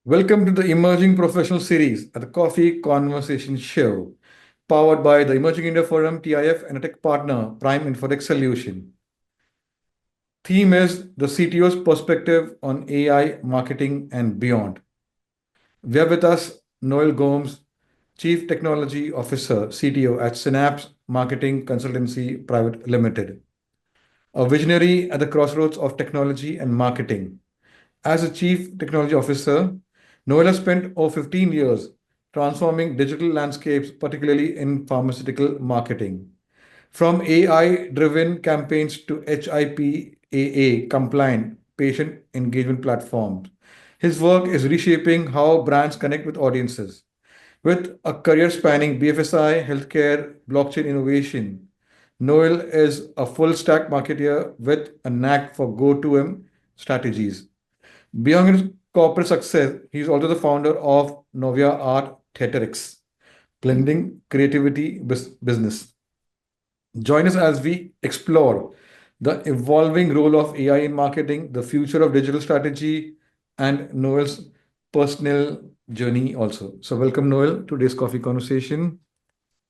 Welcome to the Emerging Professional Series at the Coffee Conversation Show, powered by the Emerging India Forum, TIF, and a tech partner, Prime Infotech Solution. Theme is the CTO's perspective on AI, marketing, and beyond. We have with us Noel Gomes, Chief Technology Officer, CTO at Synapse Marketing Consultancy Private Limited, a visionary at the crossroads of technology and marketing. As a Chief Technology Officer, Noel has spent over 15 years transforming digital landscapes, particularly in pharmaceutical marketing. From AI driven campaigns to HIPAA compliant patient engagement platforms, his work is reshaping how brands connect with audiences. With a career spanning BFSI, healthcare, blockchain innovation, Noel is a full stack marketer with a knack for go to M strategies. Beyond his corporate success, he is also the founder of Novia Art Theatrics, blending creativity business. Join us as we explore the evolving role of AI in marketing, the future of digital strategy, and Noel's personal journey also. So, welcome, Noel, to today's coffee conversation.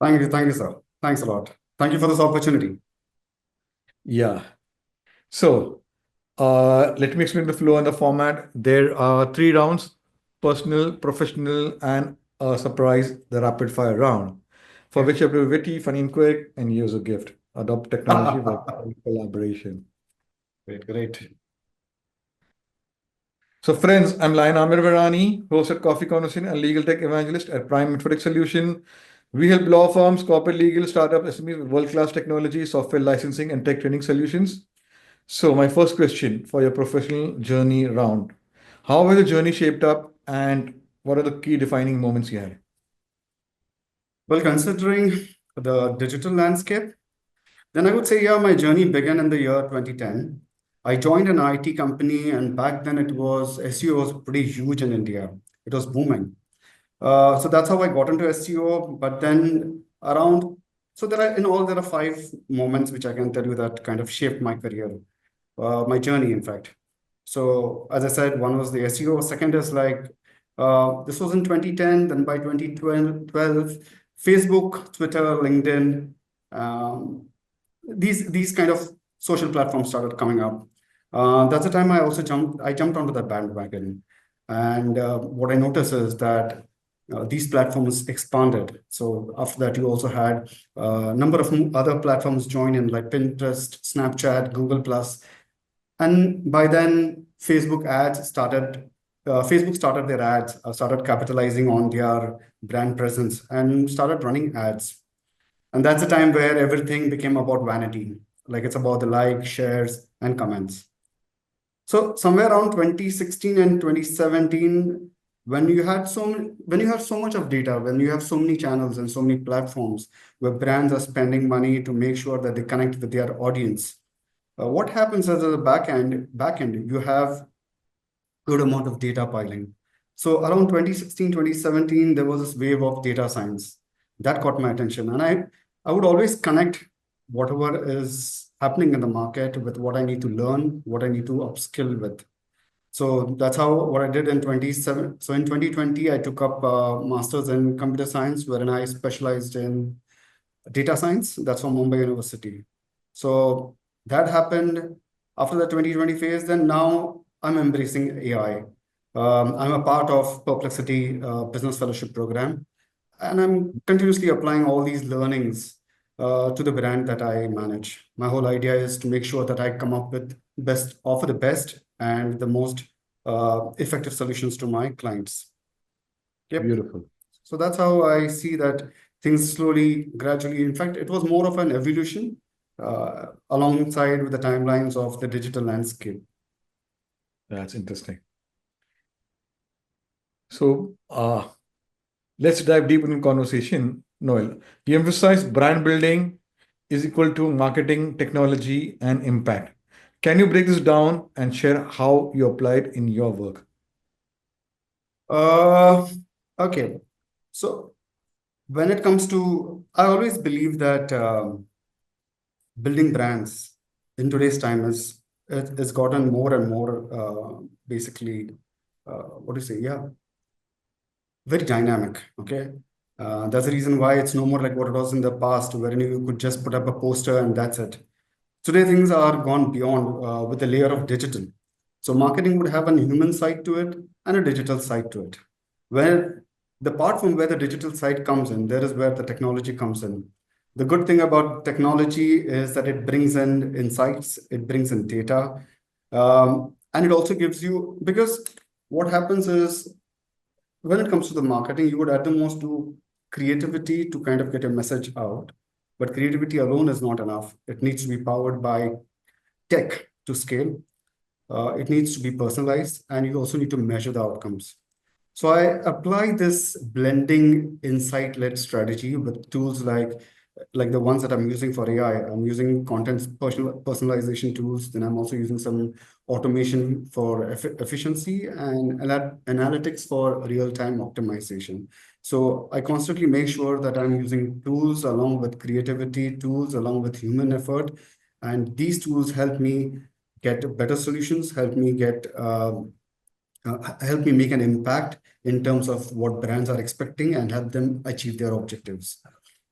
Thank you, sir. Thanks a lot. Thank you for this opportunity. Yeah. So, let me explain the flow and the format. There are three rounds: personal, professional, and a surprise, the rapid fire round, for which you have to be witty, funny, and quick, and use a gift. Adopt technology for collaboration. Great. So, friends, I'm Lion Amir Varani, host at Coffee Conversation and legal tech evangelist at Prime Infotech Solution. We help law firms, corporate legal, startup SMEs with world-class technology, software licensing, and tech training solutions. So, my first question for your professional journey round: how has the journey shaped up, and what are the key defining moments you had? Well, considering the digital landscape, then I would say, yeah, my journey began in the year 2010. I joined an IT company, and back then SEO was pretty huge in India. It was booming. So that's how I got into SEO. But then there are five moments which I can tell you that kind of shaped my career, my journey, in fact. So as I said, one was the SEO. Second is this was in 2010. Then by 2012, Facebook, Twitter, LinkedIn, these kind of social platforms started coming up. That's the time I jumped onto that bandwagon. And what I noticed is that these platforms expanded. So after that, you also had a number of other platforms join in, like Pinterest, Snapchat, Google Plus. And by then, Facebook started their ads, started capitalizing on their brand presence and started running ads. And that's the time where everything became about vanity. Like it's about the likes, shares, and comments. So somewhere around 2016 and 2017, when you have so much of data, when you have so many channels and so many platforms where brands are spending money to make sure that they connect with their audience, what happens as a back end, you have good amount of data piling. So around 2016, 2017, there was this wave of data science that caught my attention. And I would always connect whatever is happening in the market with what I need to learn, what I need to upskill with. So that's what I did in 27. So in 2020, I took up a master's in computer science, wherein I specialized in data science. That's from Mumbai University. So that happened after the 2020 phase. Then now I'm embracing AI. I'm a part of Perplexity Business Fellowship Program, and I'm continuously applying all these learnings to the brand that I manage. My whole idea is to make sure that I come up with offer the best and the most effective solutions to my clients. Yep. Beautiful. So that's how I see that things slowly, gradually. In fact, it was more of an evolution alongside with the timelines of the digital landscape. That's interesting. So, let's dive deep into the conversation, Noel. You emphasize brand building is equal to marketing, technology, and impact. Can you break this down and share how you apply it in your work? Okay. So when it comes to, I always believe that building brands in today's time it's gotten more and more basically what do you say? Yeah, very dynamic. Okay. That's the reason why it's no more like what it was in the past, wherein you could just put up a poster and that's it. Today, things are gone beyond with a layer of digital. So, marketing would have a human side to it and a digital side to it. Where the part from where the digital side comes in, there is where the technology comes in. The good thing about technology is that it brings in insights, it brings in data, and it also gives you, because what happens is when it comes to the marketing, you would at the most do creativity to kind of get a message out. But creativity alone is not enough. It needs to be powered by tech to scale. It needs to be personalized, and you also need to measure the outcomes. So I apply this blending insight-led strategy with tools like the ones that I'm using for AI. I'm using personalization tools. Then I'm also using some automation for efficiency and analytics for real-time optimization. So I constantly make sure that I'm using tools along with creativity, tools along with human effort. And these tools help me get better solutions, help me make an impact in terms of what brands are expecting and help them achieve their objectives.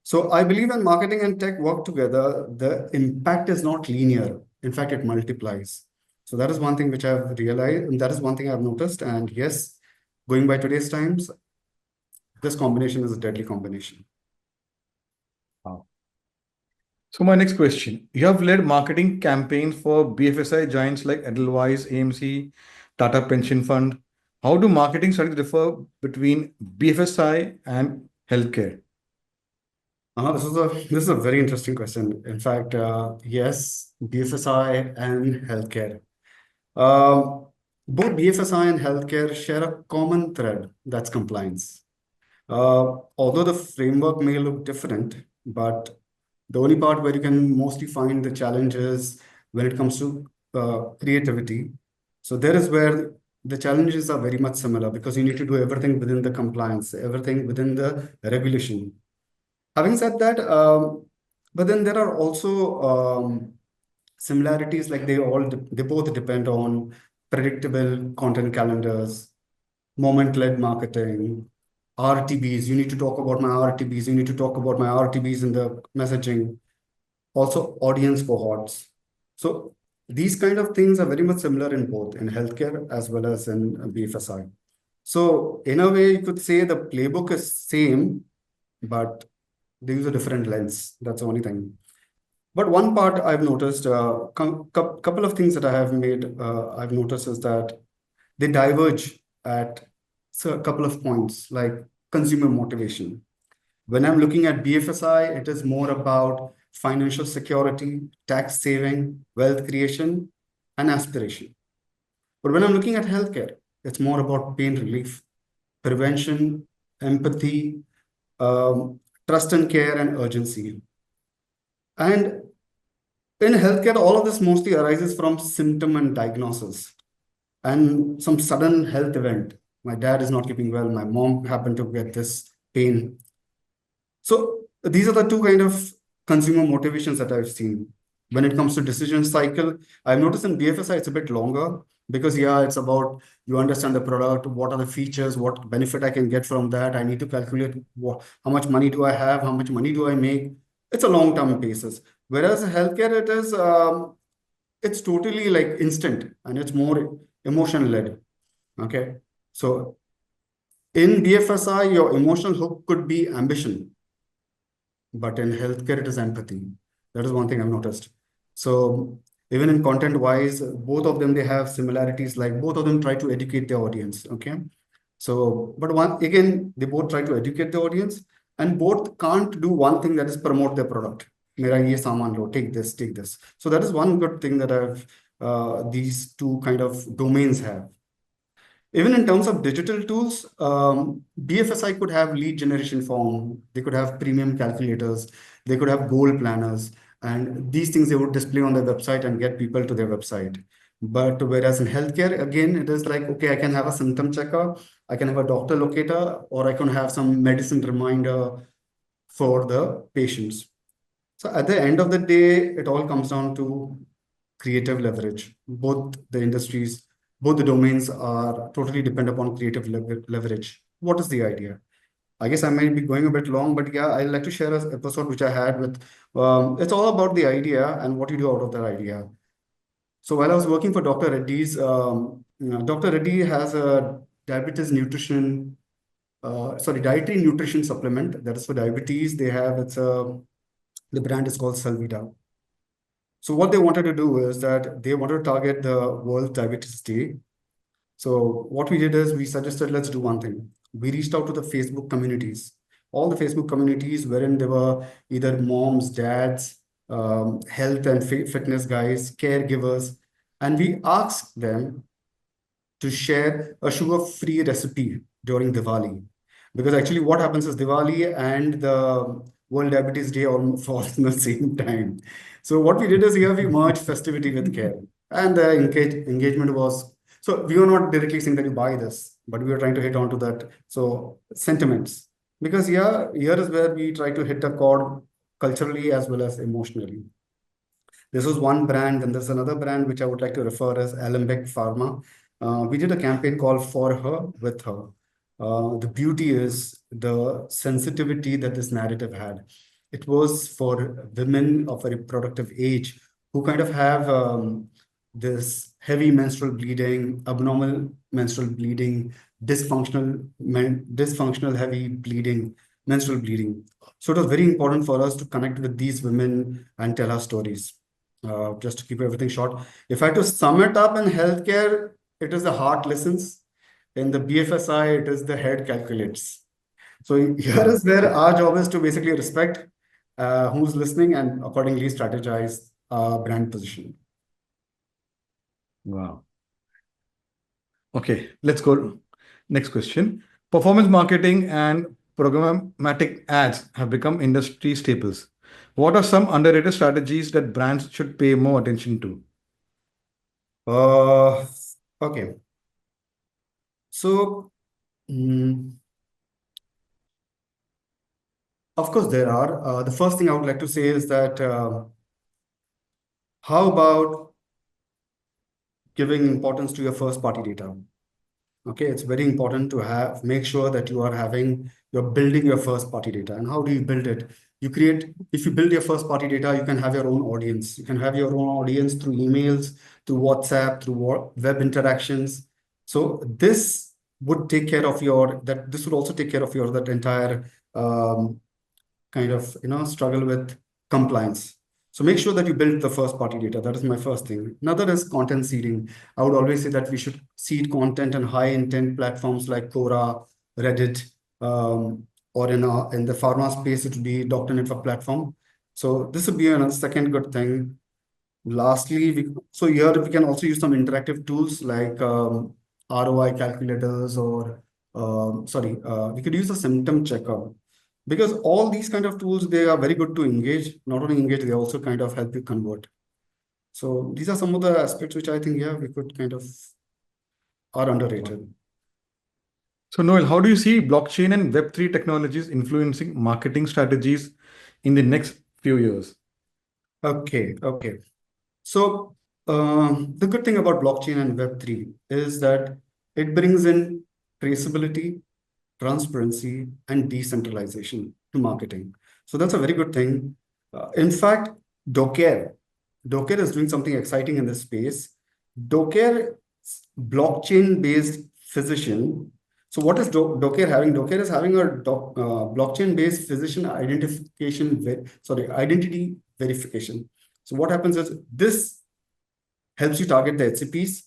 So I believe when marketing and tech work together, the impact is not linear. In fact, it multiplies. So that is one thing which I've realized, and that is one thing I've noticed. And yes, going by today's times, this combination is a deadly combination. Wow. So my next question, you have led marketing campaigns for BFSI giants like Edelweiss, AMC, Tata Pension Fund. How do marketing strategies differ between BFSI and healthcare? This is a very interesting question. In fact, yes, BFSI and healthcare. Um, Both BFSI and healthcare share a common thread, that's compliance. Although the framework may look different, but the only part where you can mostly find the challenge is when it comes to creativity. So there is where the challenges are very much similar because you need to do everything within the compliance, everything within the regulation. Having said that, but then there are also similarities, like they both depend on predictable content calendars, moment-led marketing, RTBs. You need to talk about my RTBs. You need to talk about my RTBs in the messaging. Also, audience cohorts. So these kind of things are very much similar in both in healthcare as well as in BFSI. So in a way, you could say the playbook is same, but they use a different lens. That's the only thing. But one part I've noticed, couple of things that I've noticed is that they diverge at a couple of points, like consumer motivation. When I'm looking at BFSI, it is more about financial security, tax saving, wealth creation, and aspiration. But when I'm looking at healthcare, it's more about pain relief, prevention, empathy, um, trust and care, and urgency. And in healthcare, all of this mostly arises from symptom and diagnosis and some sudden health event. My dad is not keeping well. My mom happened to get this pain. So these are the two kind of consumer motivations that I've seen. When it comes to decision cycle, I've noticed in BFSI it's a bit longer because yeah, it's about you understand the product, what are the features, what benefit I can get from that. I need to calculate how much money do I have, how much money do I make. It's a long-term basis. Whereas healthcare, it's totally like instant and it's more emotion led. Okay. So in BFSI, your emotional hook could be ambition, but in healthcare, it is empathy. That is one thing I've noticed. So even in content wise, both of them, they have similarities, like both of them try to educate their audience. Okay. So, but one again, they both try to educate the audience and both can't do one thing, that is promote their product. Mera ye saman lo, take this, take this. So that is one good thing that these two kind of domains have. Even in terms of digital tools, BFSI could have lead generation form, they could have premium calculators, they could have goal planners, and these things they would display on their website and get people to their website. But whereas in healthcare, again, it is like, okay, I can have a symptom checker, I can have a doctor locator, or I can have some medicine reminder for the patients. So at the end of the day, it all comes down to creative leverage. Both the industries, both the domains are totally depend upon creative leverage. what is the idea? I guess I might be going a bit long, but yeah, I'd like to share an episode which I had with, it's all about the idea and what you do out of that idea. So while I was working for Dr. Reddy's, Dr. Reddy has a diabetes nutrition, dietary nutrition supplement that is for diabetes. They have, the brand is called Selvita. So what they wanted to do is that they wanted to target the World Diabetes Day. So what we did is we suggested, let's do one thing. We reached out to the Facebook communities, all the Facebook communities wherein there were either moms, dads, health and fitness guys, caregivers, and we asked them to share a sugar-free recipe during Diwali. Because actually what happens is Diwali and the World Diabetes Day all fall in the same time. So what we did is here we merged festivity with care. And the engagement was, so we were not directly saying that you buy this, but we were trying to hit onto that. So sentiments. Because yeah, here is where we try to hit a chord culturally as well as emotionally. This was one brand, and there's another brand which I would like to refer as Alembic Pharma. We did a campaign called For Her, With Her. The beauty is the sensitivity that this narrative had. It was for women of a reproductive age who kind of have this heavy menstrual bleeding, abnormal menstrual bleeding, dysfunctional heavy bleeding, menstrual bleeding. So it was very important for us to connect with these women and tell our stories. Just to keep everything short, if I had to sum it up in healthcare, it is the heart listens. In the BFSI, it is the head calculates. So here is where our job is to basically respect who's listening and accordingly strategize brand positioning. Wow. Okay, let's go. Next question. Performance marketing and programmatic ads have become industry staples. What are some underrated strategies that brands should pay more attention to? Okay. So, of course, there are. The first thing I would like to say is that how about giving importance to your first party data? Okay, it's very important to make sure that you're building your first party data. And how do you build it? If you build your first party data, you can have your own audience. You can have your own audience through emails, through WhatsApp, through web interactions. So this would take care of this would also take care of that entire kind of, struggle with compliance. So make sure that you build the first party data. That is my first thing. Another is content seeding. I would always say that we should seed content on high intent platforms like Quora, Reddit, or in the pharma space, it would be Dr. Network platform. So this would be another second good thing. Lastly, so here we can also use some interactive tools like ROI calculators or we could use a symptom checker. Because all these kind of tools, they are very good to engage. Not only engage, they also kind of help you convert. So these are some of the aspects which I think, yeah, we could kind of are underrated. So, Noel, how do you see blockchain and Web3 technologies influencing marketing strategies in the next few years? Okay. So the good thing about blockchain and Web3 is that it brings in traceability, transparency, and decentralization to marketing. So that's a very good thing. In fact, Docker is doing something exciting in this space. Docker blockchain-based physician. So what is Docker having? Docker is having a blockchain-based physician identity verification. So what happens is this helps you target the HCPs,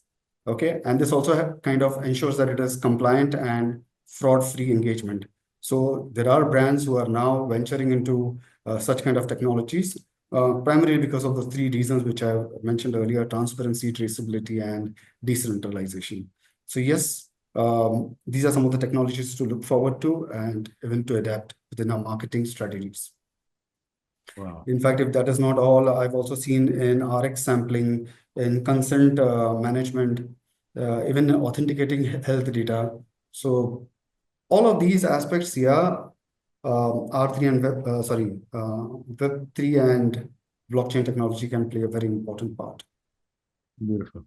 okay? And this also kind of ensures that it is compliant and fraud-free engagement. So there are brands who are now venturing into such kind of technologies, primarily because of the three reasons which I mentioned earlier: transparency, traceability, and decentralization. So yes, these are some of the technologies to look forward to and even to adapt within our marketing strategies. Wow. In fact, if that is not all, I've also seen in RX sampling, in consent management, even authenticating health data. So all of these aspects, yeah, R3 and Web3 and blockchain technology can play a very important part. Beautiful.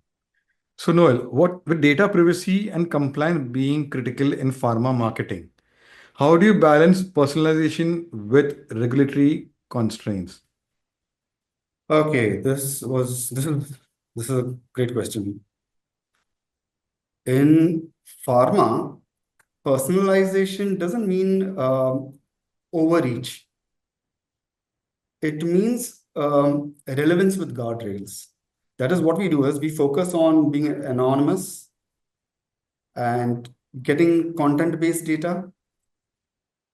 So, Noel, what with data privacy and compliance being critical in pharma marketing, how do you balance personalization with regulatory constraints? Okay, this is a great question. In pharma, personalization doesn't mean overreach. It means relevance with guardrails. That is what we do is we focus on being anonymous and getting content-based data,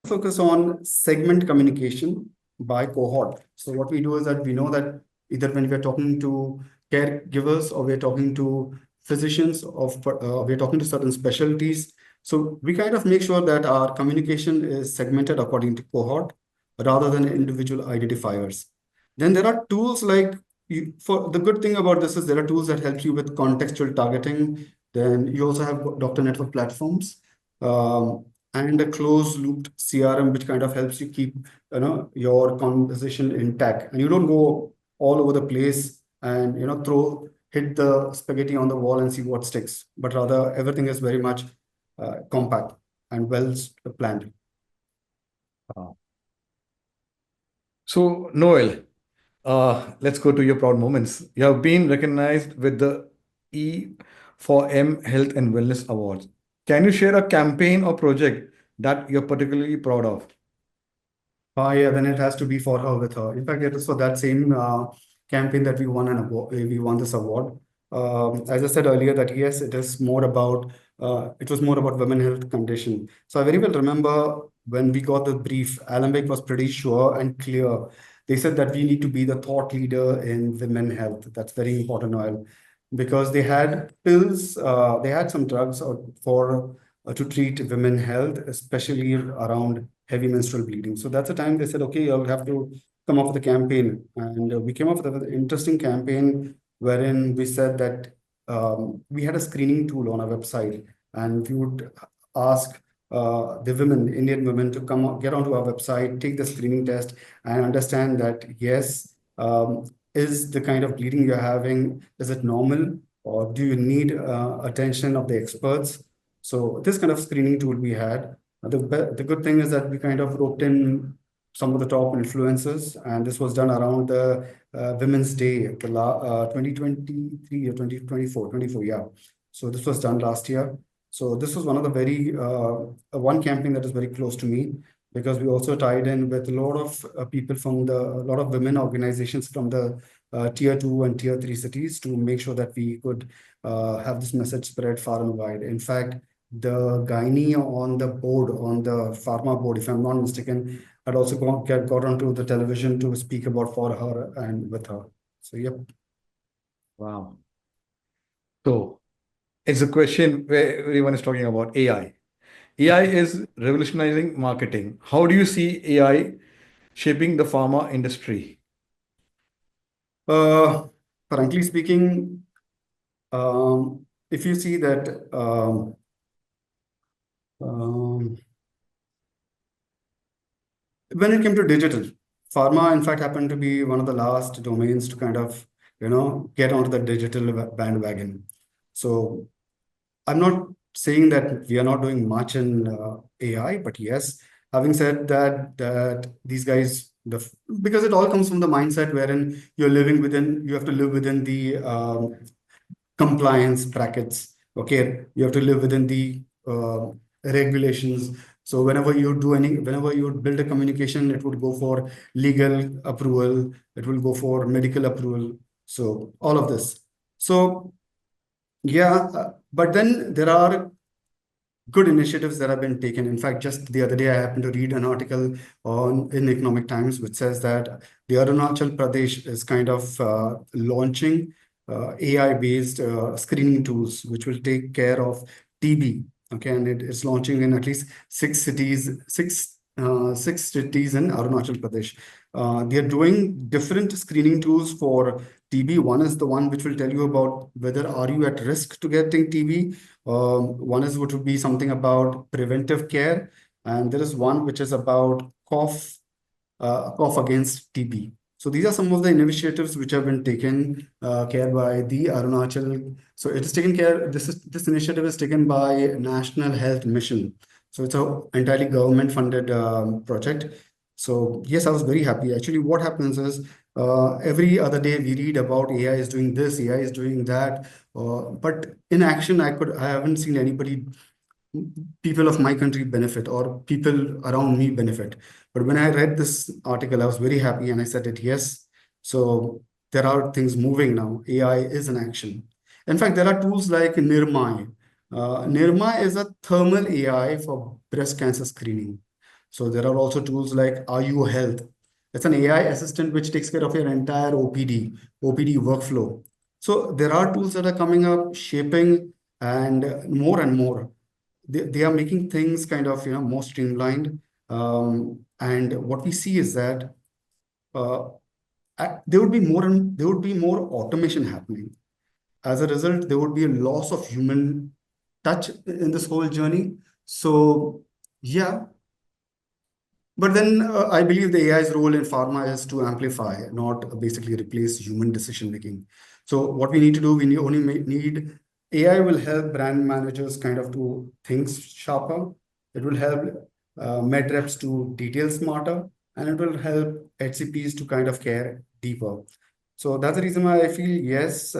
focus on segment communication by cohort. So what we do is that we know that either when we are talking to caregivers or we're talking to physicians we're talking to certain specialties. So we kind of make sure that our communication is segmented according to cohort rather than individual identifiers. Then there are tools like for the good thing about this is there are tools that help you with contextual targeting. Then you also have Dr. Network platforms. And a closed looped CRM, which kind of helps you keep your conversation intact, and you don't go all over the place and hit the spaghetti on the wall and see what sticks, but rather everything is very much compact and well planned. Wow. So, Noel, let's go to your proud moments. You have been recognized with the E for M Health and Wellness Awards. Can you share a campaign or project that you're particularly proud of? Yeah, then it has to be for her with her. In fact, it was for that same campaign that we won an award. We won this award. As I said earlier, that yes, it is more about. It was more about women health condition. So I very well remember when we got the brief. Alembic was pretty sure and clear. They said that we need to be the thought leader in women health. That's very important, Noel, because they had pills. They had some drugs for to treat women health, especially around heavy menstrual bleeding. So that's the time they said, okay, you'll have to come up with a campaign. And we came up with an interesting campaign wherein we said that we had a screening tool on our website, and we would ask the women, Indian women, to get onto our website, take the screening test, and understand that yes, is the kind of bleeding you're having, is it normal, or do you need attention of the experts? So this kind of screening tool we had. The good thing is that we kind of roped in some of the top influencers, and this was done around the Women's Day, 2023 or 2024, 24, yeah. So this was done last year. So this was one of the one campaign that is very close to me, because we also tied in with a lot of people from a lot of women organizations from the tier 2 and tier 3 cities to make sure that we could have this message spread far and wide. In fact, the gynae on the board, on the pharma board, if I'm not mistaken, had also got onto the television to speak about for her and with her. So, yep. Wow. So, it's a question where everyone is talking about AI. AI is revolutionizing marketing. How do you see AI shaping the pharma industry? Frankly speaking, if you see that when it came to digital, pharma, in fact, happened to be one of the last domains to kind of, get onto the digital bandwagon. So I'm not saying that we are not doing much in AI, but yes, having said that these guys, because it all comes from the mindset wherein you have to live within the compliance brackets. Okay, you have to live within the regulations. So whenever you build a communication, it would go for legal approval, it will go for medical approval. So all of this. So yeah, but then there are good initiatives that have been taken. In fact, just the other day, I happened to read an article in Economic Times, which says that the Arunachal Pradesh is kind of launching AI-based screening tools, which will take care of TB. Okay, and it is launching in at least six cities in Arunachal Pradesh. They are doing different screening tools for TB. One is the one which will tell you about whether are you at risk to getting TB. One is what would be something about preventive care, and there is one which is about cough against TB. So these are some of the initiatives which have been taken care by the Arunachal. So it is taken care. This initiative is taken by National Health Mission. So it's a entirely government funded project. So yes, I was very happy. Actually, what happens is every other day we read about AI is doing this, AI is doing that, but in action, I haven't seen anybody, people of my country benefit or people around me benefit. But when I read this article, I was very happy and I said it, yes. So there are things moving now. AI is in action. In fact, there are tools like Nirmai. Nirmai is a thermal AI for breast cancer screening. So there are also tools like RU Health. It's an AI assistant which takes care of your entire OPD workflow. So there are tools that are coming up, shaping, and more. They are making things kind of more streamlined. And what we see is that uh, there would be more automation happening. As a result, there would be a loss of human touch in this whole journey. So yeah, but then I believe the AI's role in pharma is to amplify, not basically replace human decision making. So what we need to do, need AI will help brand managers kind of do things sharper. It will help med reps to detail smarter, and it will help HCPs to kind of care deeper. So that's the reason why I feel yes,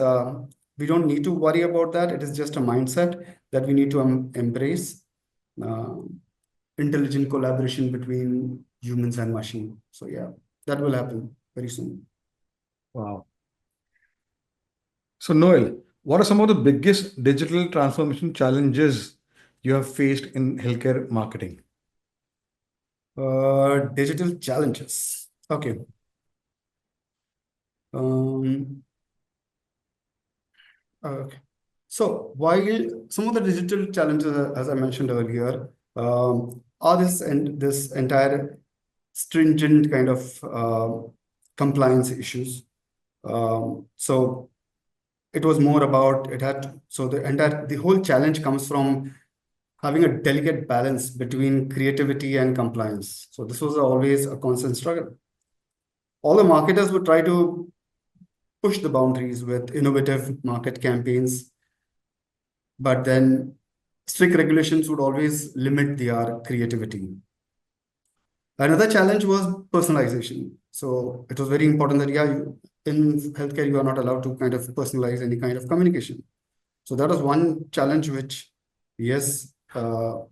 we don't need to worry about that. It is just a mindset that we need to embrace. Uh, Intelligent collaboration between humans and machine. So yeah, that will happen very soon. Wow. So, Noel, what are some of the biggest digital transformation challenges you have faced in healthcare marketing? Digital challenges. Okay. Okay. So while some of the digital challenges, as I mentioned earlier, are this entire stringent kind of compliance issues. So it was more about so the whole challenge comes from having a delicate balance between creativity and compliance. So this was always a constant struggle. All the marketers would try to push the boundaries with innovative market campaigns, but then strict regulations would always limit their creativity. Another challenge was personalization. So it was very important that, yeah, in healthcare, you are not allowed to kind of personalize any kind of communication. So that was one challenge which, yes, but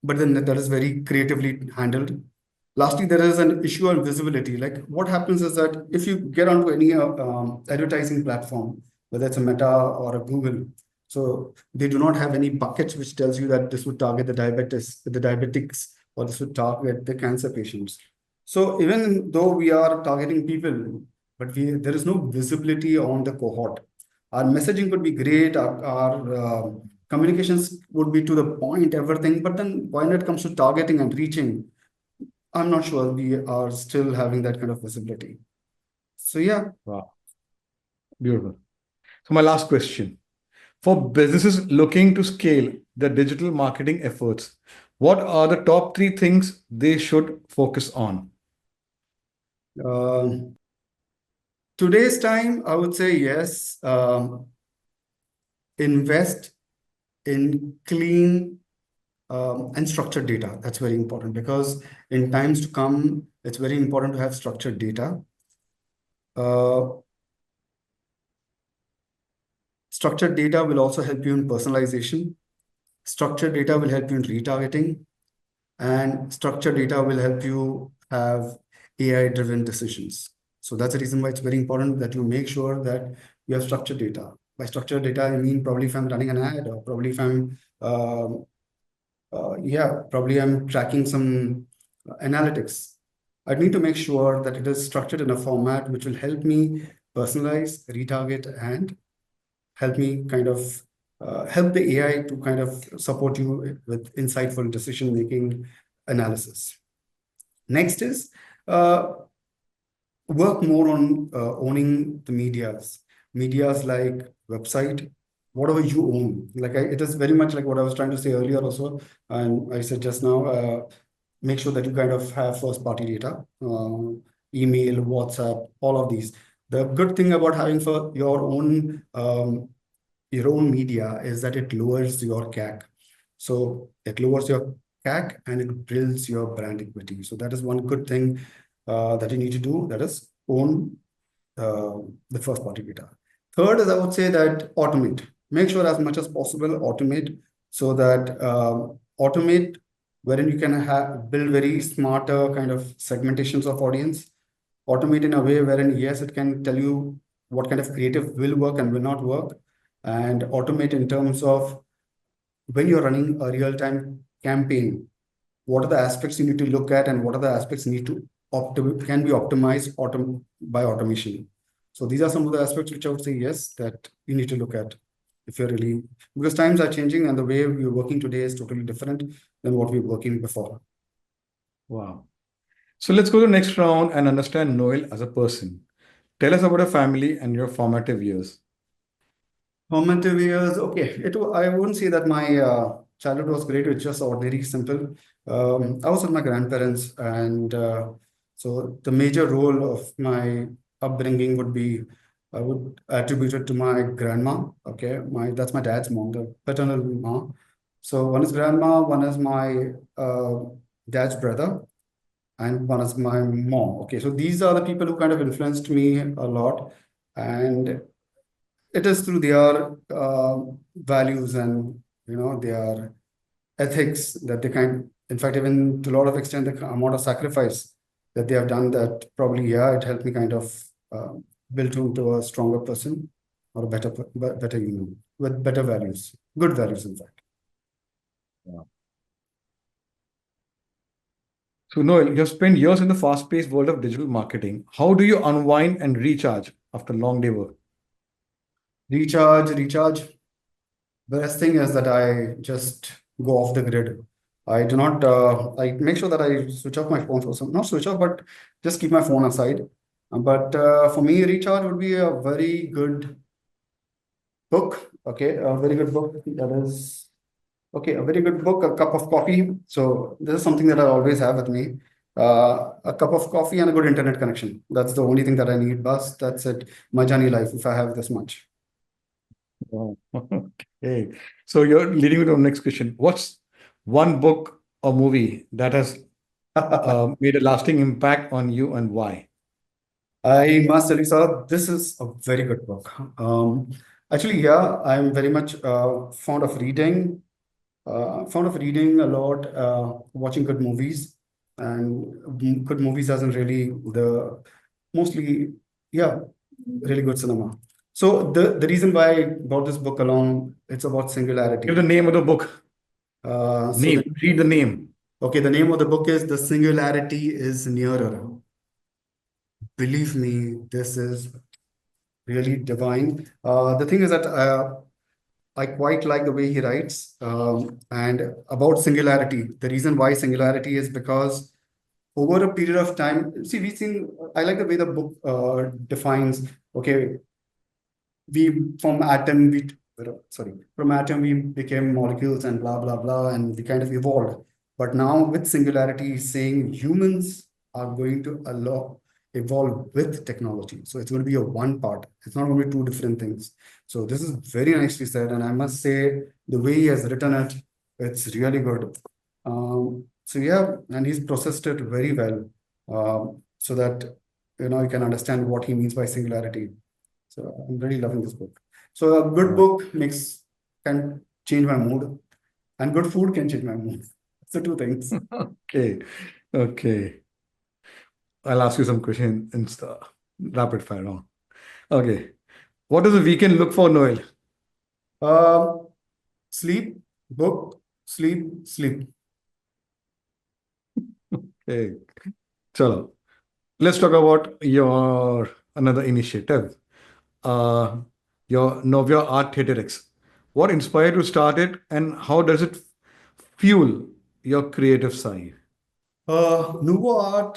then that is very creatively handled. Lastly, there is an issue on visibility. Like what happens is that if you get onto any advertising platform, whether it's a Meta or a Google, so they do not have any buckets which tells you that this would target the diabetics, or this would target the cancer patients. So even though we are targeting people, but there is no visibility on the cohort. Our messaging could be great, our communications would be to the point, everything, but then when it comes to targeting and reaching, I'm not sure we are still having that kind of visibility. So yeah. Wow. Beautiful. So, my last question. For businesses looking to scale their digital marketing efforts, what are the top three things they should focus on? Today's time, I would say yes. Invest in clean and structured data. That's very important because in times to come, it's very important to have structured data. Structured data will also help you in personalization. Structured data will help you in retargeting. And structured data will help you have AI-driven decisions. So that's the reason why it's very important that you make sure that you have structured data. By structured data, I mean probably if I'm running an ad, or probably if I'm probably I'm tracking some analytics. I need to make sure that it is structured in a format which will help me personalize, retarget, and help me kind of help the AI to kind of support you with insightful decision-making analysis. Next is work more on owning the medias like website, whatever you own. Like it is very much like what I was trying to say earlier also, and I said just now, make sure that you kind of have first party data. email, WhatsApp, all of these. The good thing about having for your own media is that it lowers your CAC. So it lowers your CAC and it builds your brand equity. So that is one good thing that you need to do. That is own the first party data. Third is I would say that automate. Make sure as much as possible automate so that automate wherein you can have build very smarter kind of segmentations of audience. Automate in a way wherein yes, it can tell you what kind of creative will work and will not work, and automate in terms of when you're running a real-time campaign, what are the aspects you need to look at and what are the aspects need to can be optimized by automation. So these are some of the aspects which I would say yes that you need to look at if you're really, because times are changing and the way we're working today is totally different than what we were working before. Wow. So let's go to the next round and understand Noel as a person. Tell us about your family and your formative years. Formative years, okay. I wouldn't say that my childhood was great. It's just ordinary, simple. I was with my grandparents, and so the major role of my upbringing would be I would attribute it to my grandma. Okay, that's my dad's mom, the paternal mom. So one is grandma, one is my dad's brother, and one is my mom. Okay, so these are the people who kind of influenced me a lot, and it is through their values and their ethics that they kind, in fact, even to a lot of extent, the amount of sacrifice that they have done, that probably, yeah, it helped me kind of build into a stronger person or a better human with better values, good values, in fact. Yeah. So Noel, you have spent years in the fast-paced world of digital marketing. How do you unwind and recharge after long day work? Recharge. The best thing is that I just go off the grid. I do not, I make sure that I switch off my phone for some, not switch off, but just keep my phone aside. But for me, recharge would be a very good book. Okay, a very good book. That is, okay, a very good book, a cup of coffee. So this is something that I always have with me. A cup of coffee and a good internet connection. That's the only thing that I need. Bus, that's it. My journey life, if I have this much. Wow. Okay. So you're leading me to the next question. What's one book or movie that has made a lasting impact on you and why? I must tell you, sir, this is a very good book. Actually, yeah, I'm very much fond of reading. Fond of reading a lot, watching good movies, and good movies doesn't really the mostly, yeah, really good cinema. So the reason why I brought this book along, it's about singularity. Give the name of the book. So Name. Read the name. okay, the name of the book is The Singularity is Nearer. Believe me, this is really divine. The thing is that I quite like the way he writes, and about singularity. The reason why singularity is because over a period of time, see, we've seen, I like the way the book defines, okay, from atom, we became molecules and blah, blah, blah, and we kind of evolved. But now with singularity, saying humans are going to evolve with technology. So it's going to be a one part. It's not going to be two different things. So this is very nicely said. And I must say, the way he has written it, it's really good. So yeah, and he's processed it very well, so that you can understand what he means by singularity. So I'm really loving this book. So a good book can change my mood, and good food can change my mood. So two things. Okay. Okay. I'll ask you some questions in the rapid fire round. Okay. What does the weekend look for, Noel? Sleep, book, sleep, sleep. Okay. Chalo. Let's talk about your another initiative. Uh, your Novia Art Theatrics. What inspired you to start it, and how does it fuel your creative side? Nuvo Art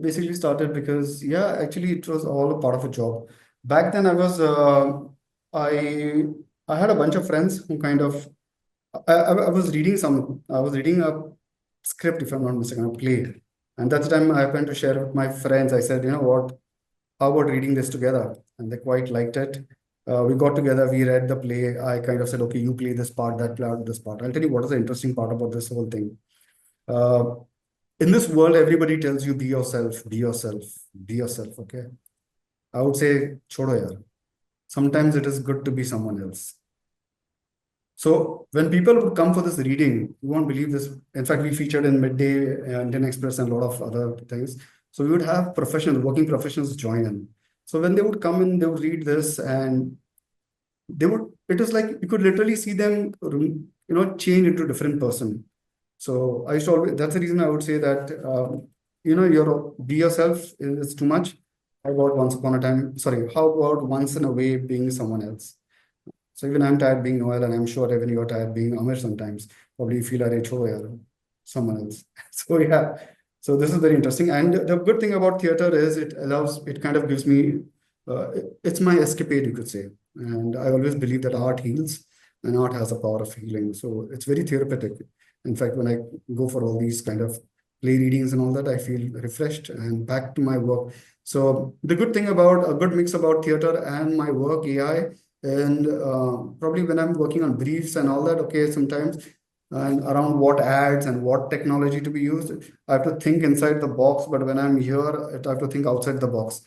basically started because, yeah, actually it was all a part of a job. Back then I I had a bunch of friends who kind of I was reading a script, if I'm not mistaken, a play. And that's the time I happened to share with my friends. I said, you know what, how about reading this together? And they quite liked it. We got together, we read the play. I kind of said, okay, you play this part, that part, this part. I'll tell you what is the interesting part about this whole thing. Uh, in this world, everybody tells you be yourself, be yourself, be yourself. Okay. I would say, chodo yaar. Sometimes it is good to be someone else. So when people would come for this reading, you won't believe this. In fact, we featured in Midday, Indian Express, and a lot of other things. So we would have professionals, working professionals join in. So when they would come in, they would read this, and they would. It was like you could literally see them, change into a different person. So I used to always. That's the reason I would say that your be yourself is too much. How about once upon a time? Sorry, how about once in a way being someone else? So even I'm tired being Noel, and I'm sure even you're tired being Amir sometimes. Probably you feel like someone else. So yeah. So this is very interesting. And the good thing about theater is it kind of gives me, it's my escapade, you could say. And I always believe that art heals and art has a power of healing. So it's very therapeutic. In fact, when I go for all these kind of play readings and all that, I feel refreshed and back to my work. So the good thing about a good mix about theater and my work, AI, and probably when I'm working on briefs and all that, okay, sometimes and around what ads and what technology to be used, I have to think inside the box. But when I'm here, I have to think outside the box.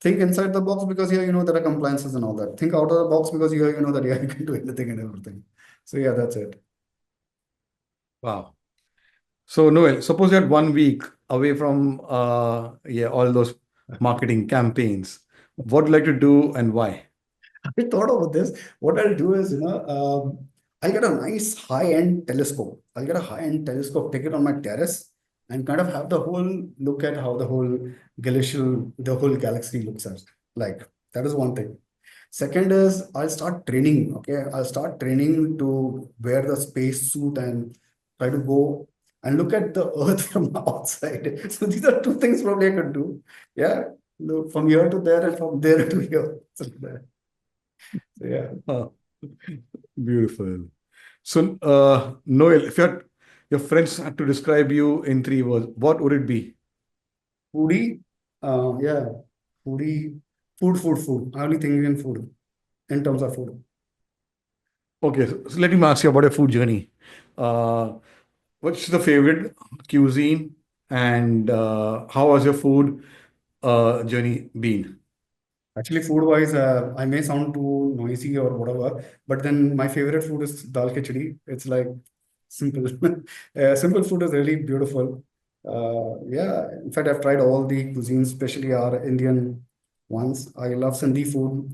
Think inside the box because here, there are compliances and all that. Think out of the box because here, that yeah, you can do anything and everything. So yeah, that's it. Wow. So Noel, suppose you had 1 week away from all those marketing campaigns. What would you like to do and why? I thought about this. What I'll do is, I'll get a nice high-end telescope. I'll get a high-end telescope, take it on my terrace, and kind of have the whole look at how the whole galaxy looks at. Like, that is one thing. Second is I'll start training. Okay. I'll start training to wear the space suit and try to go and look at the earth from outside. So these are two things probably I could do. Yeah. Look from here to there and from there to here. So yeah. Oh, beautiful. So, Noel, if your friends had to describe you in 3 words, what would it be? Foodie. Yeah. Foodie. Food. I only think in food, in terms of food. Okay, so let me ask you about your food journey. Uh, what's the favorite cuisine and how has your food journey been? Actually, food-wise, I may sound too noisy or whatever, but then my favorite food is dal khichdi. It's like simple. Simple food is really beautiful. Yeah, in fact, I've tried all the cuisines, especially our Indian ones. I love Sindhi food.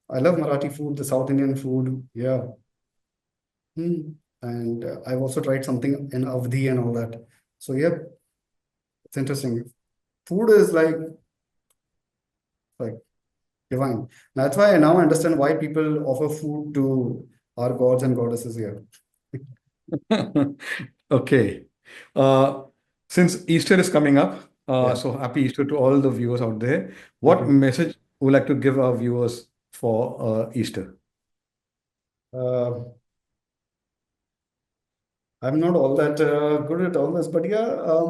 I love Marathi food, the South Indian food. Yeah. Hmm. And I've also tried something in Avdi and all that. So, yeah, it's interesting. Food is like divine. That's why I now understand why people offer food to our gods and goddesses here. Okay. Uh, since Easter is coming up, Yeah. so happy Easter to all the viewers out there. Thank What you. message would you like to give our viewers for Easter? Uh, I'm not all that good at all this, but yeah,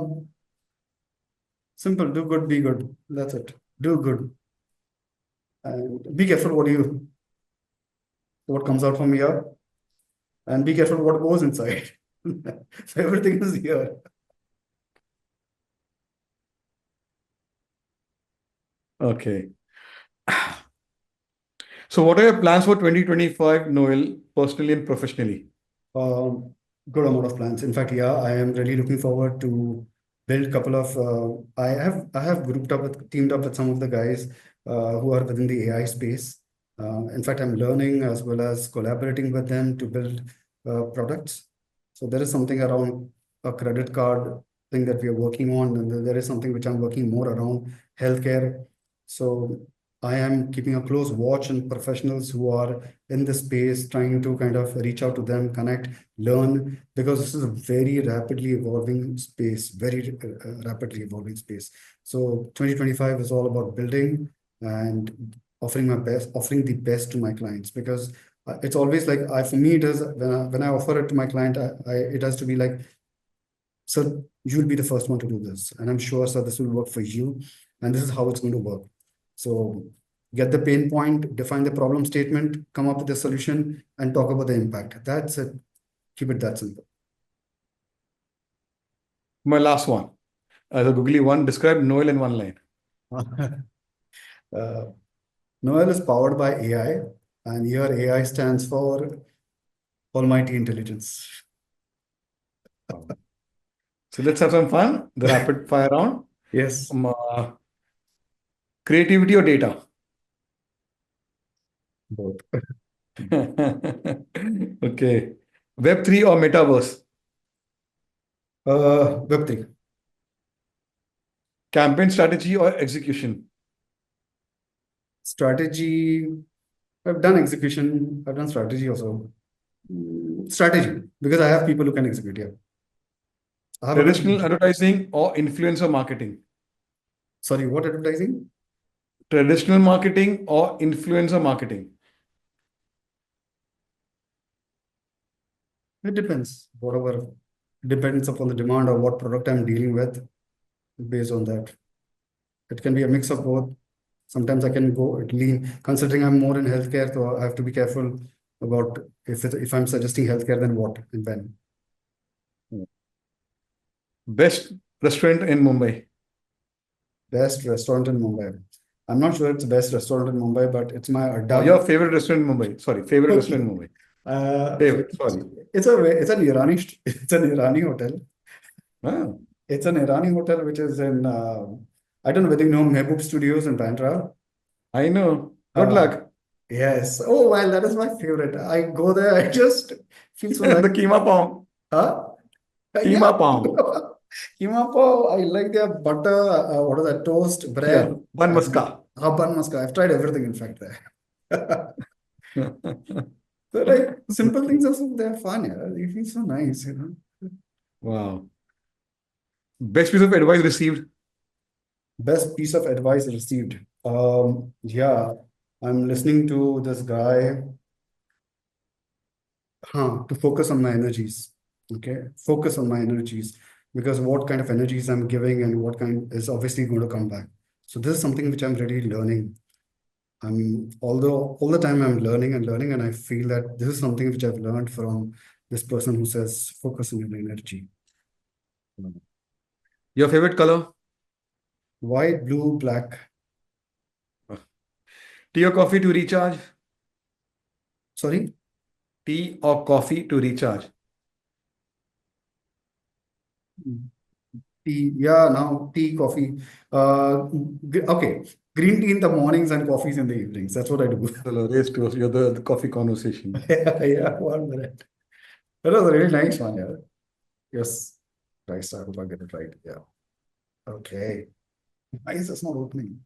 simple. Do good, be good. That's it. Do good and be careful what comes out from here, and be careful what goes inside. So everything is here. Okay. So, what are your plans for 2025, Noel, personally and professionally? Um, Good amount of plans. In fact, yeah, I am really looking forward to build a couple of. I have teamed up with some of the guys who are within the AI space. In fact, I'm learning as well as collaborating with them to build products. So there is something around a credit card thing that we are working on, and there is something which I'm working more around healthcare. So I am keeping a close watch on professionals who are in the space, trying to kind of reach out to them, connect, learn, because this is a very rapidly evolving space, very rapidly evolving space. So 2025 is all about building and offering the best to my clients, because it's always like for me it is when I offer it to my client, it has to be like So you'll be the first one to do this. And I'm sure, sir, this will work for you. And this is how it's going to work. So get the pain point, define the problem statement, come up with a solution, and talk about the impact. That's it. Keep it that simple. My last one, the googly one, describe Noel in one line. uh, Noel is powered by AI, and here AI stands for Almighty Intelligence. So let's have some fun. The rapid fire round. Yes. Creativity or data? Both. Okay. Web3 or metaverse? Web3. Campaign strategy or execution? Strategy. I've done execution. I've done strategy also. Strategy, because I have people who can execute. Yeah. I have a Traditional good. advertising or influencer marketing? Sorry, what advertising? Traditional marketing or influencer marketing? It depends. Whatever depends upon the demand or what product I'm dealing with. Based on that, it can be a mix of both. Sometimes I can go lean, considering I'm more in healthcare, so I have to be careful about if I'm suggesting healthcare, then what and when. Best restaurant in Mumbai? Best restaurant in Mumbai. I'm not sure it's the best restaurant in Mumbai, but it's my Oh, Adda. your favorite restaurant in Mumbai. Sorry, favorite restaurant Okay. in Mumbai. Favorite, sorry. It's an Irani hotel. Ah, It's an Irani hotel which is in I don't know whether you know Mehboob Studios in Bandra. I know. Good Uh, luck. yes. Oh, well, that is my favorite. I go there, I just feel so nice. The keema pav. Huh? Yeah. Keema pav. Keema pav, I like their butter, what is that, toast, Yeah, bread, bun and maska. bun maska. I've tried everything, in fact, there. So, like, simple things also, they're fun, yeah. It feels so nice, you know. Wow. Best piece of advice received? Best piece of advice received. Yeah, I'm listening to this guy, to focus on my energies. Okay, focus on my energies, because what kind of energies I'm giving and what kind is obviously going to come back. So this is something which I'm really learning. Although all the time I'm learning and learning, and I feel that this is something which I've learned from this person who says focus on your energy. Your favorite color? White, blue, black. Tea or coffee to recharge? Sorry. Tea or coffee to recharge? Tea, yeah, now tea, coffee. Okay, green tea in the mornings and coffees in the evenings. That's what I do. Hello, race to us. You're the coffee conversation. Yeah, 1 minute. That was a really nice one, yeah. Yes, Christ, I hope I get it right. Yeah. Okay. Why is this not opening?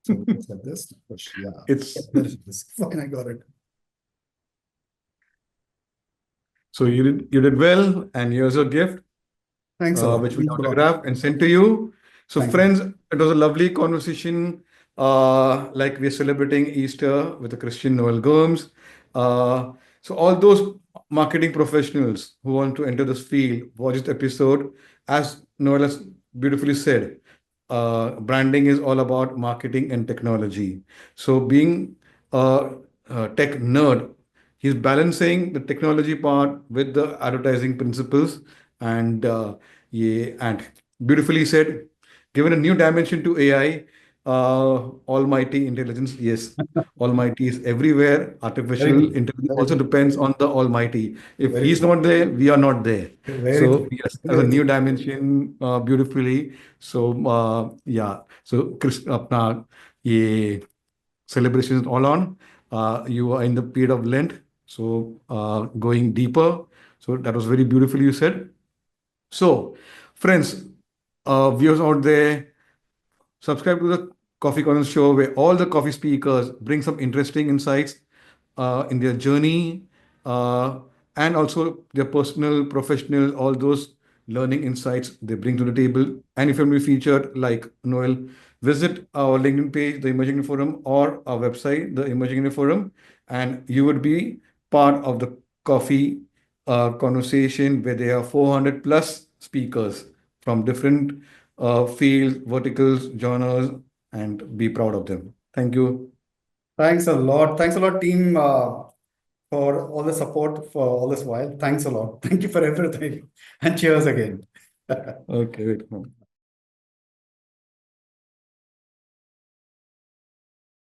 So it's like this. Push, yeah. It's There it is. Fine, I got it. so you did well, and here's your gift, Thanks a lot. which we Means a lot. autograph and send to you. So, Thank you. friends, it was a lovely conversation. Like we're celebrating Easter with the Christian Noel Gomes. So, all those marketing professionals who want to enter this field, watch this episode. As Noel has beautifully said, branding is all about marketing and technology. So, being a tech nerd, he's balancing the technology part with the advertising principles, and yeah, and beautifully said, given a new dimension to AI, almighty intelligence. Yes, almighty is everywhere. Very Artificial true. intelligence Very also true. depends on the almighty. If Very he's true. not there, we are not there. Very So true. yes, as a Very new true. dimension, beautifully. So yeah. So Chris, apna ye celebrations all on. You are in the period of Lent, so going deeper. So that was very beautiful, you said. So, friends, viewers out there, subscribe to the Coffee Corner Show, where all the coffee speakers bring some interesting insights in their journey, uh, and also their personal, professional, all those learning insights they bring to the table. And if you want to be featured, like Noel, visit our LinkedIn page, the Emerging India Forum, or our website, the Emerging India Forum, and you would be part of the coffee conversation where they have 400 plus speakers from different fields, verticals, genres, and be proud of them. Thank you. Thanks a lot. Thanks a lot, team, for all the support for all this while. Thanks a lot. Thank you for everything. And cheers again. Okay, wait.